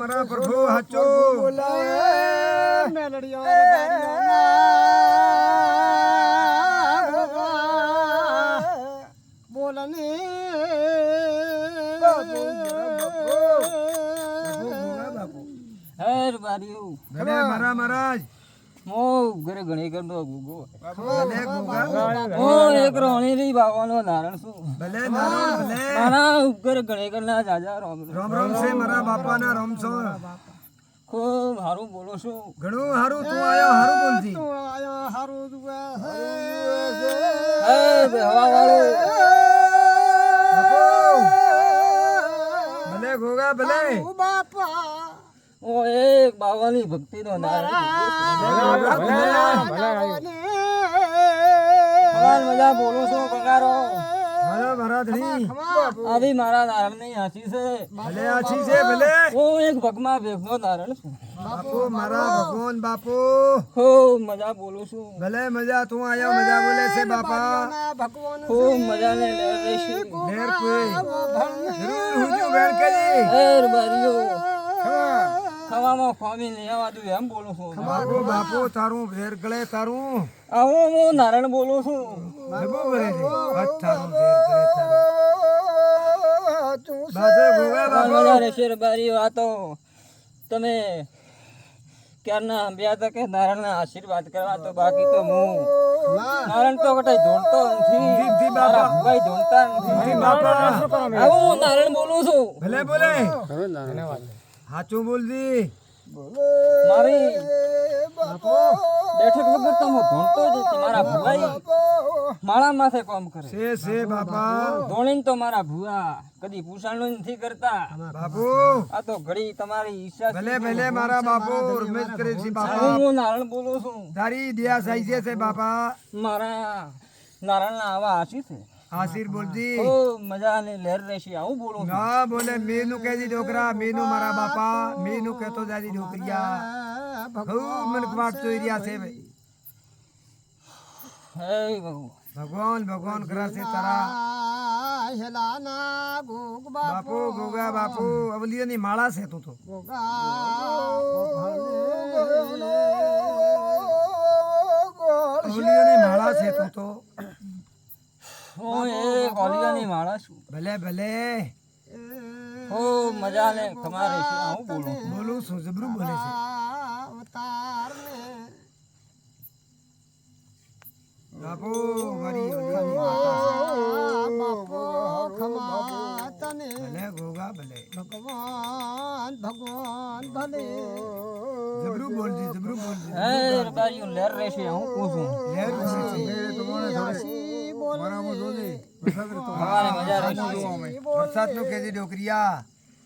તમારા પ્રભુ હાચો બોલાવે મેલડીઓ બોલને હેર બારીઓ ભલે મારા મહારાજ મો ઘરે ઘણી કરતો ગુગો ભલે ગોગા ઓ એક રોણી રી બાવાનો નારણ છું ભલે નારાયણ ભલે મારા ઘરે ઘણી કરના જાજા રોમ રામ રામ છે મારા બાપાના રામ છો ખૂબ હારું બોલો છું ઘણું હારું તું આયો હારું બોલજી તું આયો હારું દુએ હે બેહવા વાળો ભલે ગોગા ભલે બાપા ઓ એક બાવાની ભક્તિ નો નારણ મજા બોલો છો પગારો મારા મારા ધણી આવી મારા નારણ ની હાથી છે ભલે આછી છે ભલે ઓ એક ભગમાં ભેગનો નારણ છું બાપુ મારા ભગવાન બાપુ ખૂબ મજા બોલું છું ભલે મજા તું આયો મજા બોલે છે બાપા ભગવાન ખૂબ મજા ને લે રહીશું લેર કોઈ જરૂર હુજુ બેન કરી હેર બારીઓ ખવામાં ખોમી ને આવા દઉં એમ બોલું છું બાપુ બાપુ તારું ભેર ગળે તારું આવો હું નારાયણ બોલું છું જબો ભરે છે હટ તારું ભેર ગળે તારું બાજે ગોગા બાપુ મજા રહેશે રે બારીઓ આ તો તમે ક્યારના અંબ્યા હતા કે નારાયણના આશીર્વાદ કરવા તો બાકી તો હું નારાયણ તો કટાઈ ધોણતો નથી મારા ભુવાઈ ધોણતા નથી બાપા આવું હું નારાયણ બોલું છું ભલે બોલે હાચું બોલજી મારી બેઠક વગર તો હું ધોણતો જ નથી. મારા ભુવાઈ માળા માથે કામ કરે છે બાપા ધોણીને તો મારા ભુવા કદી પૂછાણું નથી કરતા બાપુ આ તો ઘડી તમારી ઈચ્છા ભલે ભલે મારા બાપુ રમેશ કરે છે બાપા હું નારાયણ બોલું છું તારી દયા સાઈ છે બાપા મારા નારાયણના આવા આશી છે આશીર બોલજી ઓ મજા ને લહેર રહેશે આવું બોલું છું ના બોલે મેનું કહેજી ડોકરા મેનું મારા બાપા મેનું કહેતો જાજી ડોકરિયા ખૂબ મન વાટ જોઈ રહ્યા છે ભાઈ હે ભગવાન ભગવાન ભગવાન કરા છે તારા હેલાના ગોગ બાપુ ગોગા બાપુ અવલિયાની માળા છે તું તો અવલિયાની માળા છે તું તો હું એક ઓલિયાની માળા છું ભલે ભલે ઓ મજા ને તમારે છે આવું બોલું છું બોલું છું જબરું બોલે છે બાપુ મારી અવલિયાની માતા છે. ભલે ગોગા ભલે ભગવાન ભગવાન ભલે જબરું બોલજી જબરું બોલજી હે બારીઓ લહેર રહેશે હું કહું છું લેર બોલે છે તમારે મજા રહેશે વરસાદ નું કેજી ડોકરિયા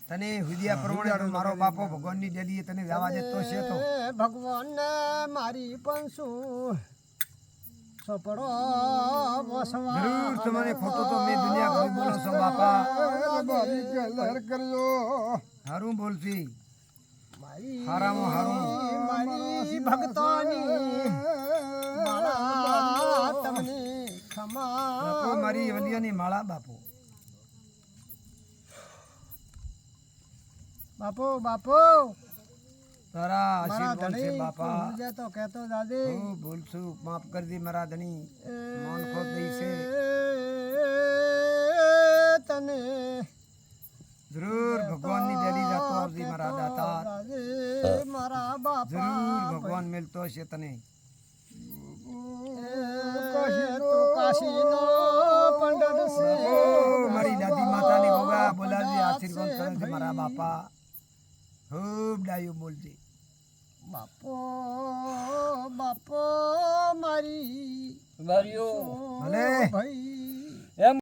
તને હુદિયા પ્રમાણે મારો બાપો ભગવાનની ડેલીએ તને જવા દેતો છે તો ભગવાન ને મારી પણ શું સપડો વસવા જરૂર તમને ખોટું તો મેં દુનિયા કોઈ બોલો છો બાપા લહેર કરજો હારું બોલતી મારી હારામાં હારું મારી ભક્તોની માળા તમને બાપુ ખમા મારી વલિયાની માળા બાપુ બાપો બાપો તારા મારા આશીર્વાદ છે ધણી બાપા સમજે તો કહેતો દાદી હું બોલશું માફ કરી દી મારા ધણી મન ખોટ દઈ છે તને જરૂર ભગવાનની ડેલી જાતો આવતી મારા દાતા દાદી મારા બાપા જરૂર ભગવાન મિલતો છે તને કાશીનો પંડિત છે ઓ મારી દાદી માતાની ગોગા બોલાવી આશીર્વાદ કરે છે મારા બાપા ખૂબ ડાયું બોલતી બાપો બાપો મારી બારીઓ ભલે ભાઈ